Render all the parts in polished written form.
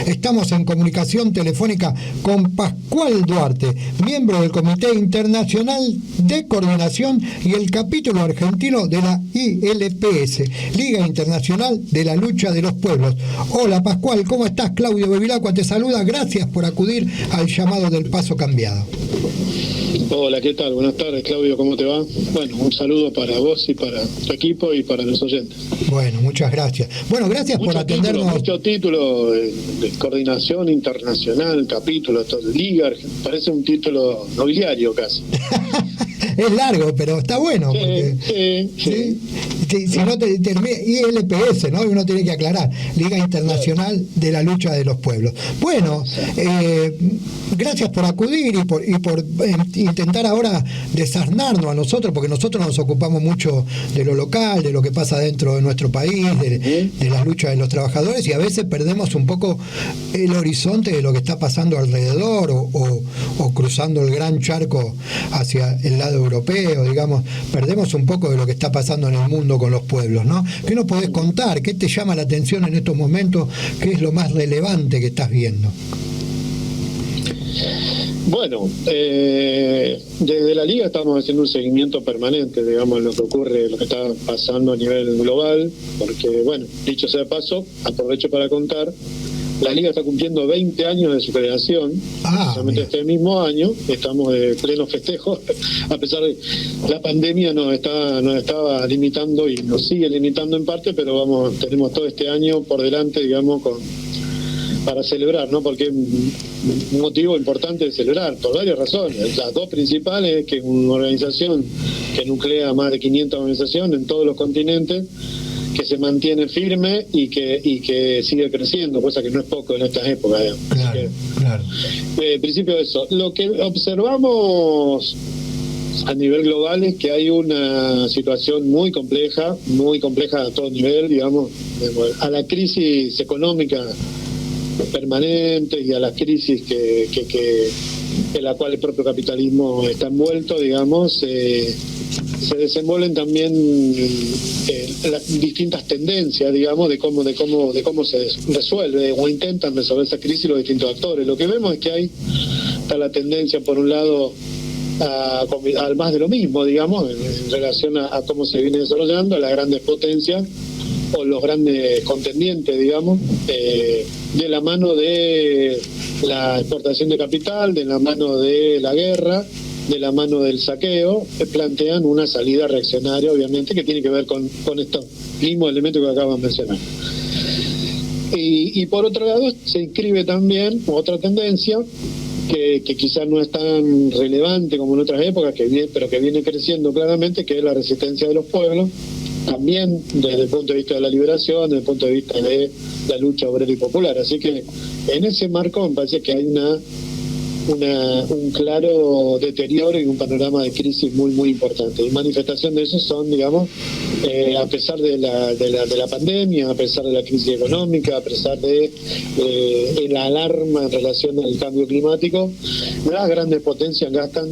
Estamos en comunicación telefónica con Pascual Duarte, miembro del Comité Internacional de Coordinación y el capítulo argentino de la ILPS, Liga Internacional de la Lucha de los Pueblos. Hola Pascual, ¿cómo estás? Claudio Bevilacqua te saluda, gracias por acudir al llamado del Paso Cambiado. Hola, ¿qué tal? Buenas tardes, Claudio, ¿cómo te va? Bueno, un saludo para vos y para tu equipo y para los oyentes. Bueno, muchas gracias. Bueno, gracias por atendernos. Mucho título de coordinación internacional, capítulo, liga, parece un título nobiliario casi. Es largo, pero está bueno. Porque, sí. Si no te termina, ILPS, ¿no? Uno tiene que aclarar, Liga Internacional de la Lucha de los Pueblos. Bueno, gracias por acudir y por intentar ahora desasnarnos a nosotros, porque nosotros nos ocupamos mucho de lo local, de lo que pasa dentro de nuestro país, de las luchas de los trabajadores, y a veces perdemos un poco el horizonte de lo que está pasando alrededor o cruzando el gran charco hacia el lado europeo, digamos, perdemos un poco de lo que está pasando en el mundo con los pueblos, ¿no? ¿Qué nos podés contar? ¿Qué te llama la atención en estos momentos? ¿Qué es lo más relevante que estás viendo? Bueno, desde la Liga estamos haciendo un seguimiento permanente, digamos, lo que ocurre, lo que está pasando a nivel global, porque, bueno, dicho sea de paso, aprovecho para contar, la Liga está cumpliendo 20 años de su creación, precisamente este mismo año, estamos de pleno festejo, a pesar de la pandemia nos estaba limitando y nos sigue limitando en parte, pero tenemos todo este año por delante, digamos, para celebrar, ¿no? Porque es un motivo importante de celebrar, por varias razones. Las dos principales es que una organización que nuclea más de 500 organizaciones en todos los continentes, que se mantiene firme y que sigue creciendo, cosa que no es poco en estas épocas. Claro. Principio de eso. Lo que observamos a nivel global es que hay una situación muy compleja a todo nivel, digamos, a la crisis económica permanente y a las crisis en la cual el propio capitalismo está envuelto, digamos, se desenvuelven también las distintas tendencias, digamos, de cómo se resuelve o intentan resolver esa crisis los distintos actores. Lo que vemos es que está la tendencia, por un lado, al más de lo mismo, digamos, en relación a cómo se viene desarrollando, a las grandes potencias o los grandes contendientes, digamos, de la mano de la exportación de capital, de la mano de la guerra, de la mano del saqueo, plantean una salida reaccionaria, obviamente, que tiene que ver con estos mismos elementos que acaban de mencionar. Y por otro lado, se inscribe también otra tendencia que quizás no es tan relevante como en otras épocas, pero que viene creciendo claramente, que es la resistencia de los pueblos, también desde el punto de vista de la liberación, desde el punto de vista de la lucha obrera y popular. Así que en ese marco me parece que hay un claro deterioro y un panorama de crisis muy, muy importante. Y manifestación de eso son, digamos, a pesar de la pandemia, a pesar de la crisis económica, a pesar de la alarma en relación al cambio climático, las grandes potencias gastan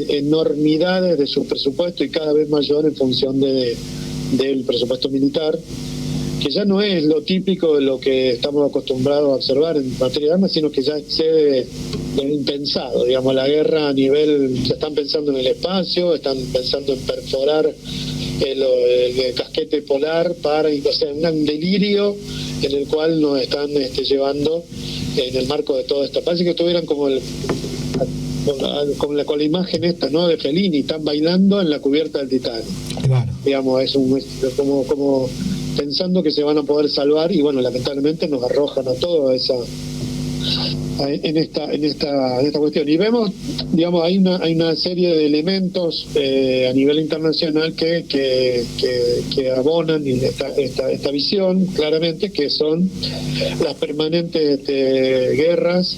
enormidades de su presupuesto y cada vez mayor en función del presupuesto militar, que ya no es lo típico de lo que estamos acostumbrados a observar en materia de armas, sino que ya excede lo impensado. Digamos, la guerra a nivel, ya están pensando en el espacio, están pensando en perforar el casquete polar o sea, un delirio en el cual nos están llevando en el marco de todo esto. Parece que estuvieran con la imagen esta, ¿no?, de Fellini, están bailando en la cubierta del Titanic. Claro. Digamos, es como pensando que se van a poder salvar, y bueno, lamentablemente nos arrojan a todo en esta cuestión. Y vemos, digamos, hay una serie de elementos a nivel internacional que abonan esta visión, claramente, que son las permanentes guerras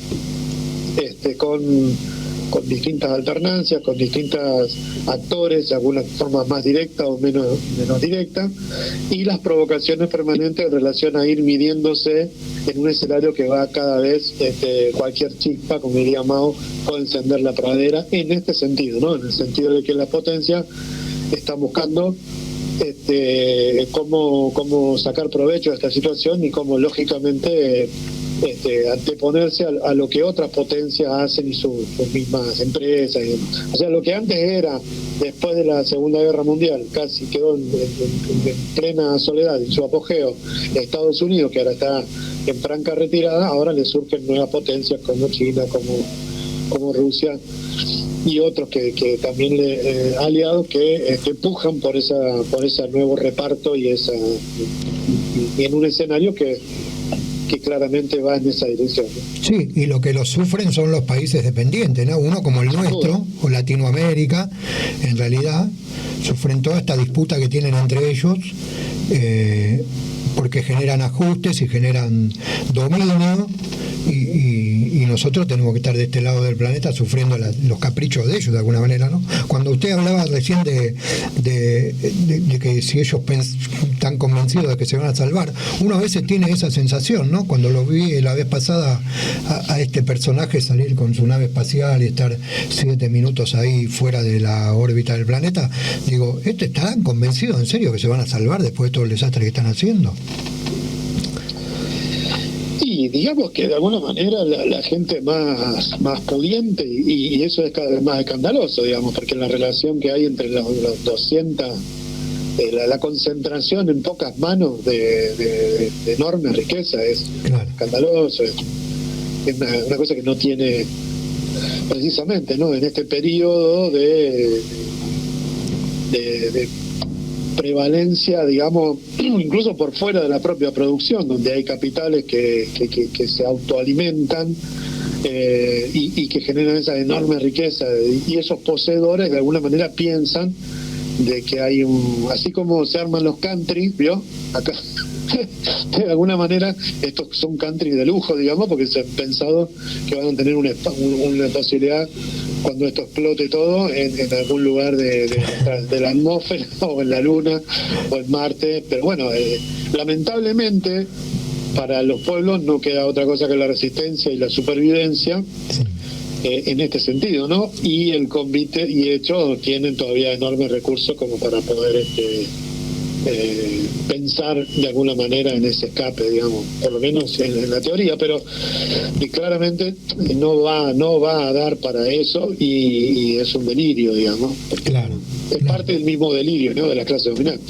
con distintas alternancias, con distintos actores, de alguna forma más directa o menos directa, y las provocaciones permanentes en relación a ir midiéndose en un escenario que va cada vez, cualquier chispa, como diría Mao, puede encender la pradera, en este sentido, ¿no? En el sentido de que las potencias están buscando cómo sacar provecho de esta situación y cómo, lógicamente, anteponerse a lo que otras potencias hacen y sus mismas empresas. O sea, lo que antes era, después de la Segunda Guerra Mundial, casi quedó en plena soledad, en su apogeo, Estados Unidos, que ahora está en franca retirada, ahora le surgen nuevas potencias como China, como Rusia y otros que también aliados que empujan por ese nuevo reparto y en un escenario que claramente va en esa dirección. Sí, y lo que lo sufren son los países dependientes, ¿no? Uno como el nuestro, o Latinoamérica, en realidad, sufren toda esta disputa que tienen entre ellos, porque generan ajustes y generan dominio, y nosotros tenemos que estar de este lado del planeta sufriendo los caprichos de ellos de alguna manera, ¿no? Cuando usted hablaba recién de que si ellos están convencidos de que se van a salvar, uno a veces tiene esa sensación, ¿no? Cuando lo vi la vez pasada a este personaje salir con su nave espacial y estar 7 minutos ahí fuera de la órbita del planeta, digo, ¿estarán convencidos en serio que se van a salvar después de todo el desastre que están haciendo? Y digamos que de alguna manera la gente más pudiente, y eso es cada vez más escandaloso, digamos, porque la relación que hay entre los 200, la concentración en pocas manos de enorme riqueza es escandaloso, es una cosa que no tiene precisamente, ¿no? En este periodo de prevalencia, digamos, incluso por fuera de la propia producción, donde hay capitales que se autoalimentan y que generan esa enorme riqueza, y esos poseedores de alguna manera piensan de que hay así como se arman los country, ¿vio? Acá de alguna manera estos son country de lujo, digamos, porque se han pensado que van a tener una posibilidad cuando esto explote todo en algún lugar de la atmósfera o en la Luna o en Marte, pero bueno, lamentablemente para los pueblos no queda otra cosa que la resistencia y la supervivencia en este sentido, ¿no? Y el convite, y de hecho tienen todavía enormes recursos como para poder pensar de alguna manera en ese escape, digamos, por lo menos en la teoría, pero claramente no va a dar para eso, y es un delirio, digamos. Claro. Es parte del mismo delirio, ¿no?, de la clase dominante.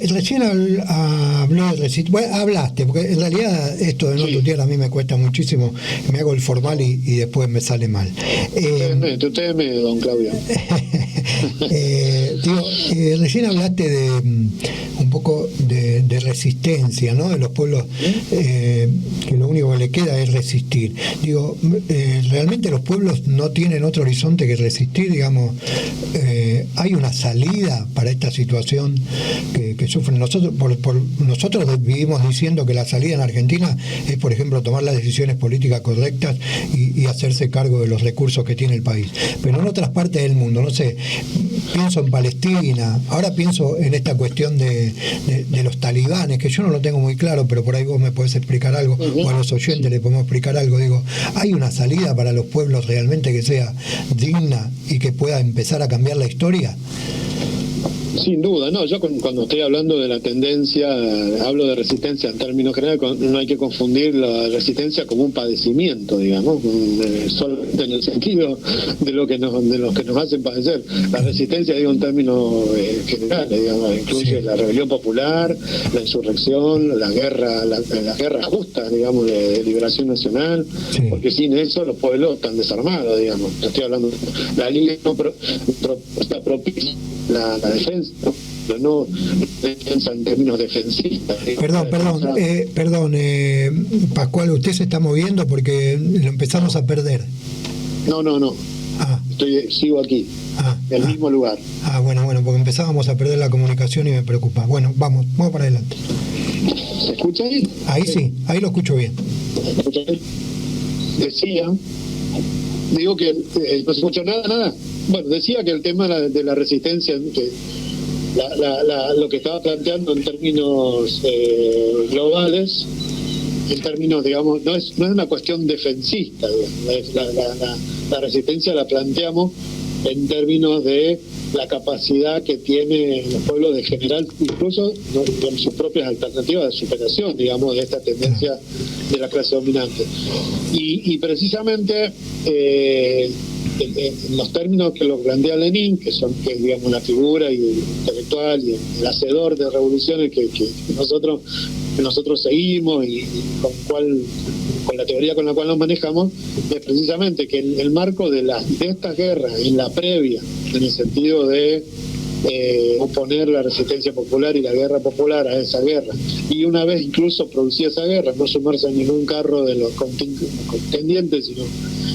Recién habló de resistencia. Hablaste, porque en realidad esto de no tutear a mí me cuesta muchísimo. Me hago el formal y después me sale mal. Usted me, don Claudio. Recién hablaste de un poco de resistencia, ¿no? De los pueblos, que lo único que le queda es resistir. Digo, realmente los pueblos no tienen otro horizonte que resistir, digamos. Hay una salida para esta situación que sufren nosotros. Nosotros vivimos diciendo que la salida en Argentina es, por ejemplo, tomar las decisiones políticas correctas y hacerse cargo de los recursos que tiene el país. Pero en otras partes del mundo, no sé, pienso en Palestina, ahora pienso en esta cuestión de los talibanes, que yo no lo tengo muy claro, pero por ahí vos me podés explicar algo, o a los oyentes le podemos explicar algo. Digo, ¿hay una salida para los pueblos realmente que sea digna y que pueda empezar a cambiar la historia? Sin duda, no, yo cuando estoy hablando de la tendencia, hablo de resistencia en términos generales, no hay que confundir la resistencia como un padecimiento, digamos, solamente en el sentido de lo que nos hacen padecer. La resistencia, digo, en términos generales, digamos, incluye la rebelión popular, la insurrección, las guerras justas, digamos, de liberación nacional, porque sin eso los pueblos están desarmados, digamos. Estoy hablando, la línea está propicia la defensa, pero no defensa en términos defensistas. Perdón, Pascual, usted se está moviendo porque lo empezamos a perder. No. Sigo aquí, en el mismo lugar. Bueno, porque empezábamos a perder la comunicación y me preocupa. Bueno, vamos para adelante. ¿Se escucha ahí? Ahí sí, ahí lo escucho bien. Decía, digo que no se escucha nada. Bueno, decía que el tema de la resistencia, que lo que estaba planteando en términos globales, en términos, digamos, no es una cuestión defensista, digamos, la resistencia la planteamos en términos de la capacidad que tienen los pueblos de generar incluso, ¿no?, digamos, sus propias alternativas de superación, digamos, de esta tendencia de la clase dominante. Y precisamente en los términos que lo plantea Lenin, que es, digamos, la figura y el intelectual y el hacedor de revoluciones que nosotros seguimos y con la teoría con la cual nos manejamos, es precisamente que en el marco de estas guerras, en la previa, en el sentido de oponer la resistencia popular y la guerra popular a esa guerra, y una vez incluso producida esa guerra, no sumarse en ningún carro de los contendientes, sino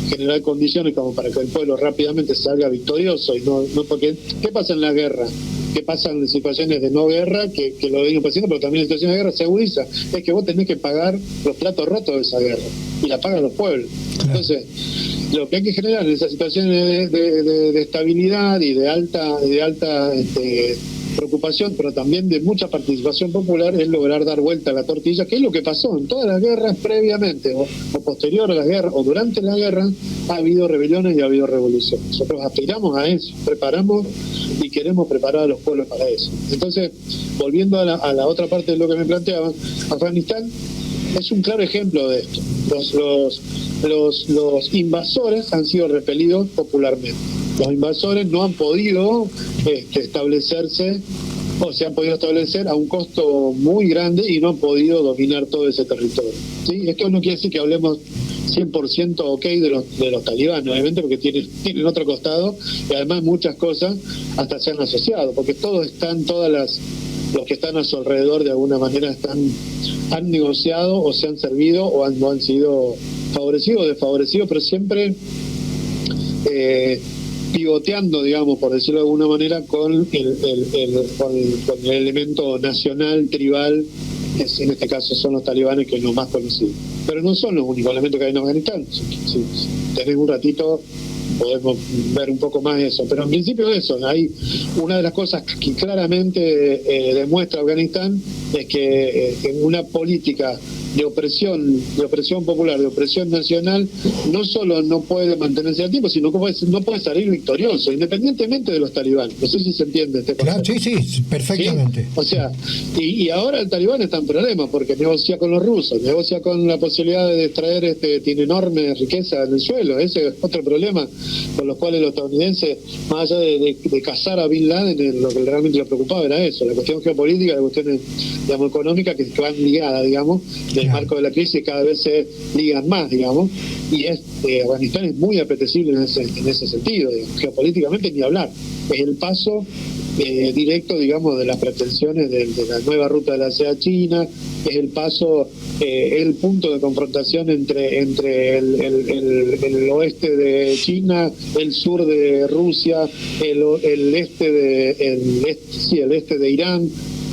generar condiciones como para que el pueblo rápidamente salga victorioso, y no porque ¿qué pasa en la guerra? ¿Qué pasa en situaciones de no guerra? Que lo venimos pasando, pero también en situaciones de guerra se agudiza. Es que vos tenés que pagar los platos rotos de esa guerra, y la pagan los pueblos. Claro. Entonces, lo que hay que generar en esas situaciones de estabilidad y de alta preocupación, pero también de mucha participación popular, es lograr dar vuelta a la tortilla, que es lo que pasó en todas las guerras previamente o posterior a las guerras o durante la guerra. Ha habido rebeliones y ha habido revoluciones. Nosotros aspiramos a eso, preparamos y queremos preparar a los pueblos para eso. Entonces, volviendo a la otra parte de lo que me planteaban, Afganistán es un claro ejemplo de esto. Los invasores han sido repelidos popularmente. Los invasores no han podido establecerse, o se han podido establecer a un costo muy grande y no han podido dominar todo ese territorio. ¿Sí? Esto no quiere decir que hablemos 100% ok de los talibanes, obviamente, porque tienen otro costado, y además muchas cosas hasta se han asociado, porque los que están a su alrededor de alguna manera han negociado o se han servido o han sido favorecidos o desfavorecidos, pero siempre pivoteando, digamos, por decirlo de alguna manera, con el elemento nacional, tribal, que en este caso son los talibanes, que es lo más conocido. Pero no son los únicos elementos que hay en Afganistán. Si tenés un ratito, podemos ver un poco más eso, pero en principio eso, hay una de las cosas que claramente demuestra Afganistán es que en una política de opresión popular, de opresión nacional, no solo no puede mantenerse al tiempo, sino que no puede salir victorioso, independientemente de los talibanes. No sé si se entiende este concepto. Claro, sí, perfectamente. ¿Sí? O sea, y ahora el talibán está en problemas porque negocia con los rusos, negocia con la posibilidad de extraer, tiene enorme riqueza en el suelo. Ese es otro problema con los cuales los estadounidenses, más allá de cazar a Bin Laden, lo que realmente les preocupaba era eso, la cuestión geopolítica, la cuestión, digamos, económica, que van ligadas, digamos, del marco de la crisis, cada vez se ligan más, digamos, y Afganistán es muy apetecible en ese sentido, digamos, geopolíticamente ni hablar. Es el paso directo, digamos, de las pretensiones de la nueva ruta de la seda china, es el paso, el punto de confrontación entre el oeste de China, el sur de Rusia, el este de Irán.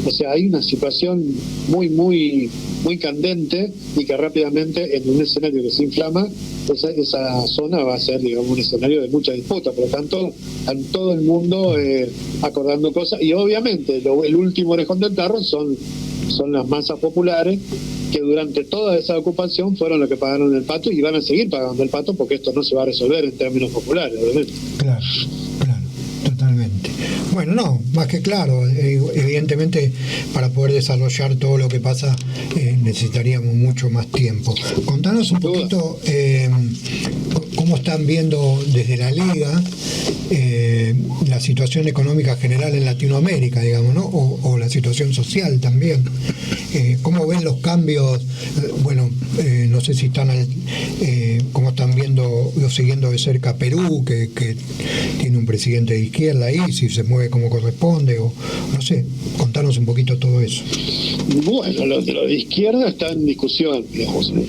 O sea, hay una situación muy, muy, muy candente, y que rápidamente, en un escenario que se inflama, esa zona va a ser, digamos, un escenario de mucha disputa. Por lo tanto, en todo el mundo acordando cosas, y obviamente el último orejón del tarro son las masas populares, que durante toda esa ocupación fueron los que pagaron el pato y van a seguir pagando el pato, porque esto no se va a resolver en términos populares, obviamente. Claro, totalmente. Bueno, no, más que claro, evidentemente para poder desarrollar todo lo que pasa necesitaríamos mucho más tiempo. Contanos un poquito cómo están viendo desde la Liga la situación económica general en Latinoamérica, digamos, ¿no? O la situación social también. ¿Cómo ven los cambios? Bueno, no sé si están cómo están viendo o siguiendo de cerca Perú, que tiene un presidente de izquierda ahí, si se mueve como corresponde, o no sé, contanos un poquito todo eso. Bueno, lo de izquierda está en discusión, digamos. Bueno,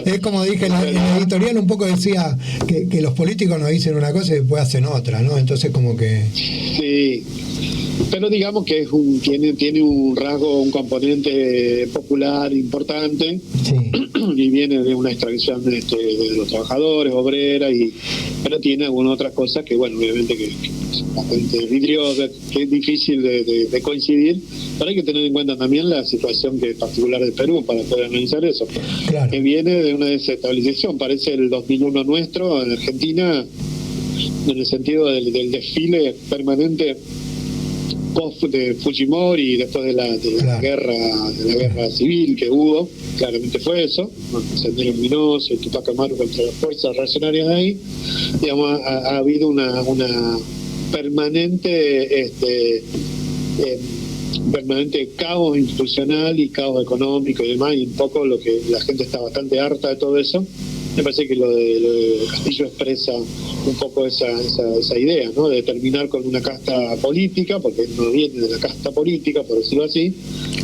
es como dije en la editorial, un poco decía que los políticos nos dicen una cosa y después hacen otra, ¿no? Entonces como que... Sí, pero digamos que tiene un rasgo, un componente popular importante, sí, y viene de una extracción de los trabajadores, obreras, pero tiene algunas otras cosas que, bueno, obviamente que es bastante vidriosa, que es difícil de coincidir, pero hay que tener en cuenta también la situación que es particular de Perú para poder analizar eso, claro, que viene de una desestabilización. Parece el 2001 nuestro, en Argentina en el sentido del desfile permanente post de Fujimori y después de la guerra civil que hubo. Claramente fue eso, Sendero Luminoso, Tupac Amaru contra las fuerzas reaccionarias de ahí. Digamos, ha habido una permanente permanente caos institucional y caos económico y demás, y un poco lo que la gente está bastante harta de todo eso. Me parece que lo de Castillo expresa un poco esa idea, ¿no? De terminar con una casta política, porque no viene de la casta política, por decirlo así,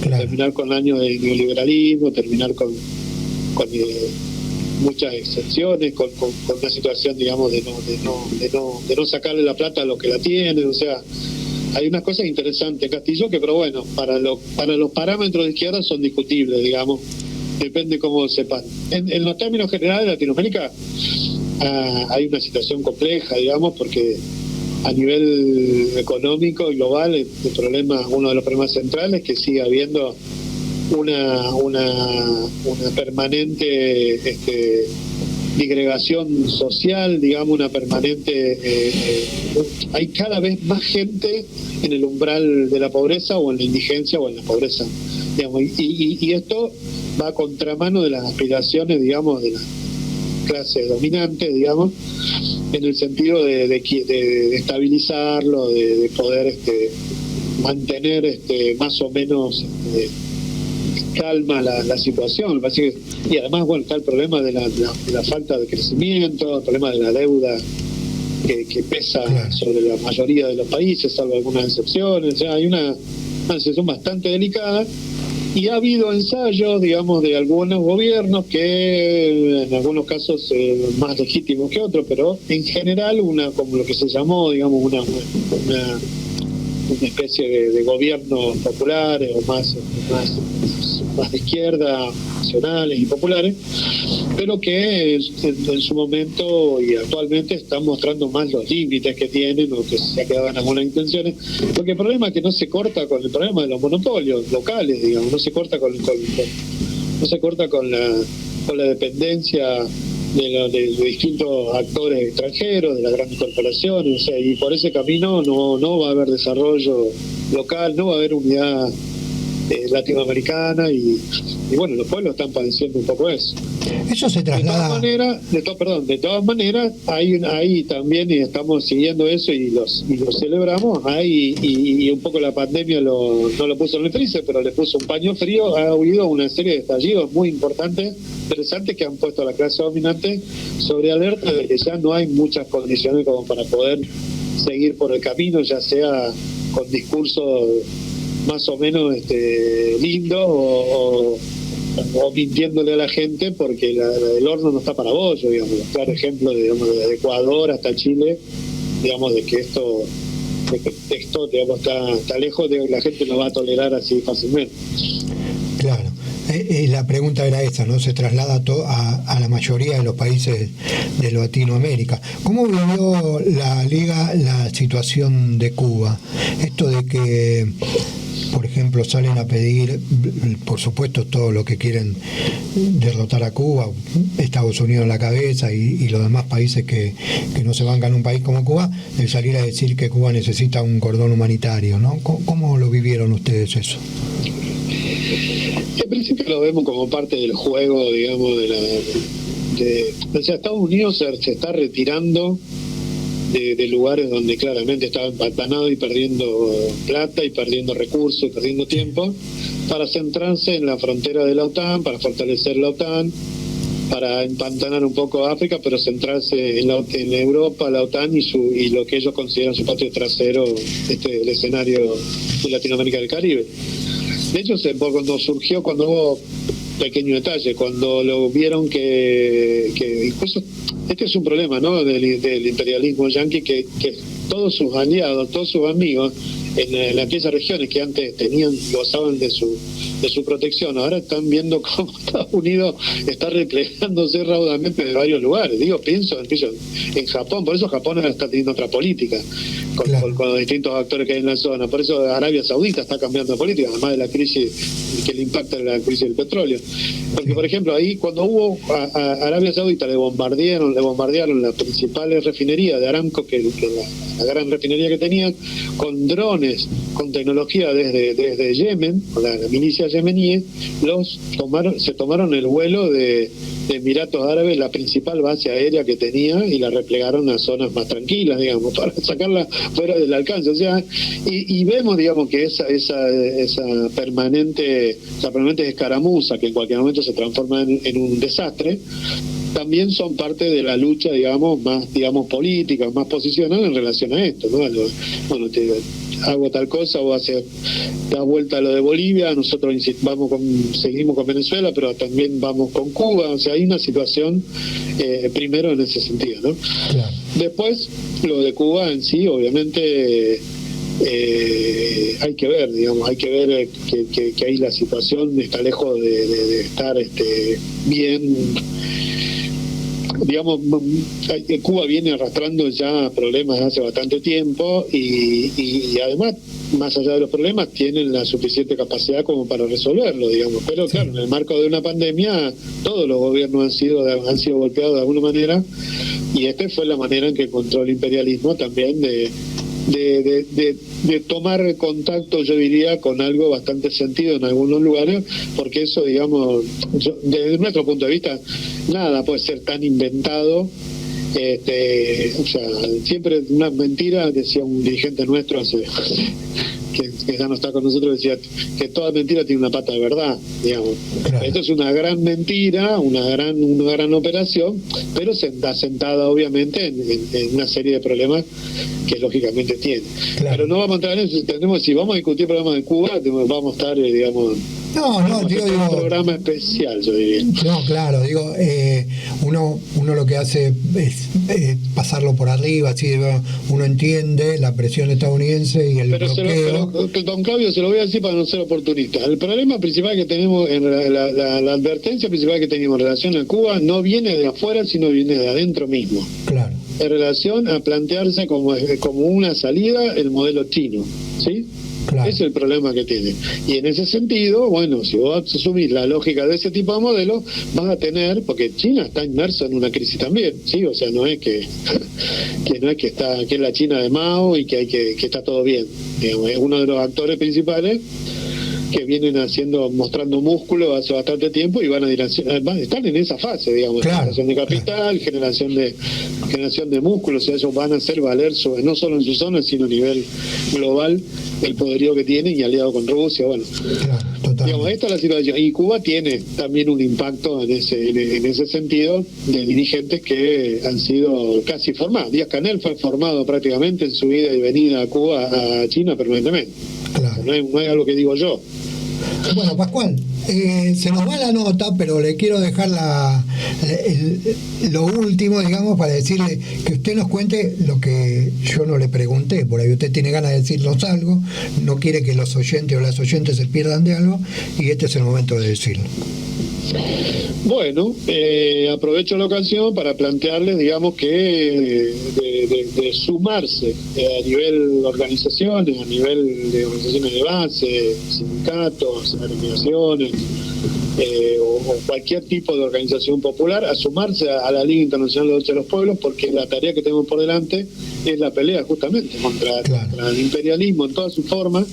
claro. Terminar con años de neoliberalismo, terminar con muchas excepciones, con una situación, digamos, de no sacarle la plata a los que la tienen. O sea, hay unas cosas interesantes en Castillo que, pero bueno, para los parámetros de izquierda son discutibles, digamos. Depende cómo sepan. En los términos generales de Latinoamérica hay una situación compleja, digamos, porque a nivel económico y global uno de los problemas centrales es que sigue habiendo una permanente disgregación social, digamos, una permanente hay cada vez más gente en el umbral de la pobreza o en la indigencia o en la pobreza, digamos, y esto va a contramano de las aspiraciones, digamos, de las clases dominantes, digamos, en el sentido de estabilizarlo, de poder mantener más o menos calma la situación. Y además, bueno, está el problema de la falta de crecimiento, el problema de la deuda que pesa sobre la mayoría de los países, salvo algunas excepciones. O sea, hay una situación bastante delicada. Y ha habido ensayos, digamos, de algunos gobiernos que en algunos casos más legítimos que otros, pero en general como lo que se llamó, digamos, una especie de gobiernos populares o más de izquierda, nacionales y populares, pero que en su momento y actualmente están mostrando más los límites que tienen o que se ha quedado en algunas intenciones, porque el problema es que no se corta con el problema de los monopolios locales, digamos, no se corta con la dependencia de distintos actores extranjeros, de las grandes corporaciones, o sea, y por ese camino no va a haber desarrollo local, no va a haber unidad latinoamericana y bueno, los pueblos están padeciendo un poco eso. Eso se traslada. De todas maneras, hay también, y estamos siguiendo eso y lo celebramos, y un poco la pandemia no lo puso en el freezer, pero le puso un paño frío. Ha habido una serie de estallidos muy importantes, interesantes, que han puesto a la clase dominante sobre alerta de que ya no hay muchas condiciones como para poder seguir por el camino, ya sea con discursos más o menos lindos o mintiéndole a la gente, porque el horno no está para bollo, digamos. Claro ejemplo, digamos, desde Ecuador hasta Chile, digamos, de que esto digamos, está lejos de que la gente no va a tolerar así fácilmente. Claro. La pregunta era esa, ¿no? Se traslada a la mayoría de los países de Latinoamérica. ¿Cómo vivió la Liga la situación de Cuba? Esto de que, por ejemplo, salen a pedir, por supuesto, todo lo que quieren derrotar a Cuba, Estados Unidos en la cabeza y los demás países que no se bancan un país como Cuba, de salir a decir que Cuba necesita un cordón humanitario, ¿no? ¿Cómo lo vivieron ustedes eso? En principio lo vemos como parte del juego, digamos, o sea, Estados Unidos se está retirando de lugares donde claramente estaba empantanado y perdiendo plata y perdiendo recursos y perdiendo tiempo, para centrarse en la frontera de la OTAN, para fortalecer la OTAN, para empantanar un poco a África, pero centrarse en Europa, la OTAN y lo que ellos consideran su patio trasero, el escenario de Latinoamérica y del Caribe. De hecho, cuando hubo pequeño detalle, cuando lo vieron que incluso este es un problema, ¿no?, del imperialismo yanqui, que todos sus aliados, todos sus amigos en aquellas regiones que antes gozaban de su protección, ahora están viendo cómo Estados Unidos está replegándose raudamente de varios lugares. Pienso en Japón, por eso Japón ahora está teniendo otra política, con los distintos actores que hay en la zona. Por eso Arabia Saudita está cambiando de política, además de la crisis que le impacta la crisis del petróleo. Porque, por ejemplo, ahí cuando hubo a Arabia Saudita le bombardearon las principales refinerías de Aramco, que la gran refinería que tenían, con drones, con tecnología desde Yemen, con la milicia yemení, se tomaron el vuelo de Emiratos Árabes, la principal base aérea que tenía, y la replegaron a zonas más tranquilas, digamos, para sacarla fuera del alcance. O sea, y vemos, digamos, que esa permanente escaramuza, que en cualquier momento se transforma en un desastre, también son parte de la lucha, digamos, más política, más posicional en relación a esto, ¿no? Hago tal cosa, o da vuelta a lo de Bolivia, nosotros seguimos con Venezuela, pero también vamos con Cuba. O sea, hay una situación primero en ese sentido, ¿no? Claro. Después, lo de Cuba en sí, obviamente hay que ver que ahí la situación está lejos de estar bien. Digamos, Cuba viene arrastrando ya problemas hace bastante tiempo y además, más allá de los problemas, tienen la suficiente capacidad como para resolverlo, digamos. Pero claro, en el marco de una pandemia, todos los gobiernos han sido golpeados de alguna manera, y esta fue la manera en que encontró el imperialismo también de tomar contacto, yo diría, con algo bastante sentido en algunos lugares, porque eso, digamos, desde nuestro punto de vista, nada puede ser tan inventado. O sea, siempre una mentira, decía un dirigente nuestro que ya no está con nosotros, decía que toda mentira tiene una pata de verdad, digamos. Claro. Esto es una gran mentira, una gran operación, pero sentada obviamente en una serie de problemas que lógicamente tiene. Claro. Pero no vamos a entrar en eso. Si vamos a discutir problemas de Cuba, vamos a estar, digamos, digo, un programa especial, yo diría. No, claro, digo, uno lo que hace es pasarlo por arriba, así uno entiende la presión estadounidense y el bloqueo. Pero don Claudio, se lo voy a decir para no ser oportunista. El problema principal que tenemos, la advertencia principal que tenemos en relación a Cuba, no viene de afuera, sino viene de adentro mismo. Claro. En relación a plantearse como una salida el modelo chino, ¿sí? Claro. Ese es el problema que tiene. Y en ese sentido, bueno, si vos asumís la lógica de ese tipo de modelo, vas a tener, porque China está inmersa en una crisis también, ¿sí? O sea, no es que es la China de Mao y que está todo bien. Digamos, es uno de los actores principales que vienen mostrando músculo hace bastante tiempo y están en esa fase, digamos, claro, generación de capital, claro, generación de músculo. O sea, ellos van a hacer valer no solo en su zona, sino a nivel global el poderío que tienen, y aliado con Rusia. Bueno, claro, digamos, esta es la situación, y Cuba tiene también un impacto en ese sentido, de dirigentes que han sido casi formados. Díaz-Canel fue formado prácticamente en su ida y venida a Cuba, a China permanentemente. Claro. No es algo que digo yo. Bueno, Pascual, se nos va la nota, pero le quiero dejar lo último, digamos, para decirle que usted nos cuente lo que yo no le pregunté. Por ahí usted tiene ganas de decirnos algo, no quiere que los oyentes o las oyentes se pierdan de algo, y este es el momento de decirlo. Bueno, aprovecho la ocasión para plantearles, digamos, que de sumarse a nivel organizaciones, a nivel de organizaciones de base, sindicatos, agremiaciones, o cualquier tipo de organización popular, a sumarse a la Liga Internacional de Lucha de los Pueblos, porque la tarea que tenemos por delante es la pelea justamente contra el imperialismo en todas sus formas,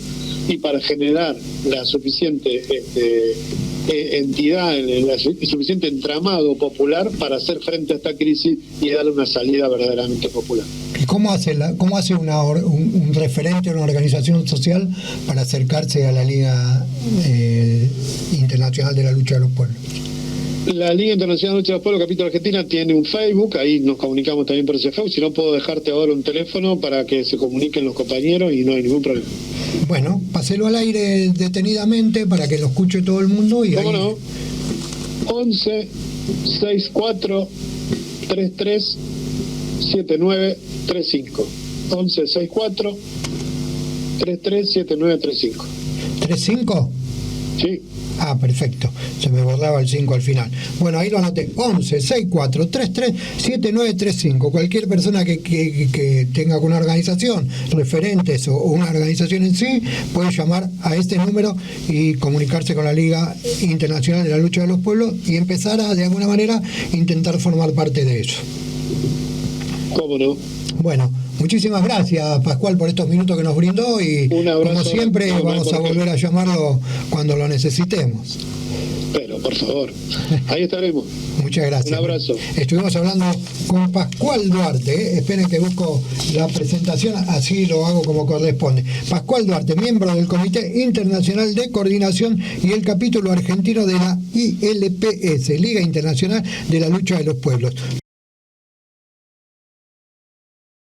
y para generar la suficiente entidad, el suficiente entramado popular para hacer frente a esta crisis y darle una salida verdaderamente popular. ¿Y cómo hace un referente, una organización social para acercarse a la Liga Internacional de la Lucha de los Pueblos? La Liga Internacional de Lucha de los Pueblos, capítulo Argentina, tiene un Facebook, ahí nos comunicamos también por ese Facebook. Si no, puedo dejarte ahora un teléfono para que se comuniquen los compañeros y no hay ningún problema. Bueno, páselo al aire detenidamente para que lo escuche todo el mundo. Y ¿cómo ahí... no? 11 64 33 79 35. 11 64 33 79 35. ¿35? Sí. Ah, perfecto. Se me borraba el 5 al final. Bueno, ahí lo anoté. 11 64 33 7935. Cualquier persona que tenga una organización, referentes o una organización en sí, puede llamar a este número y comunicarse con la Liga Internacional de la Lucha de los Pueblos y empezar a, de alguna manera, intentar formar parte de eso. ¿Cómo no? Bueno, muchísimas gracias, Pascual, por estos minutos que nos brindó y un abrazo, como siempre vamos a volver a llamarlo cuando lo necesitemos. Pero, por favor, ahí estaremos. Muchas gracias. Un abrazo. Estuvimos hablando con Pascual Duarte, Esperen que busco la presentación, así lo hago como corresponde. Pascual Duarte, miembro del Comité Internacional de Coordinación y el capítulo argentino de la ILPS, Liga Internacional de la Lucha de los Pueblos.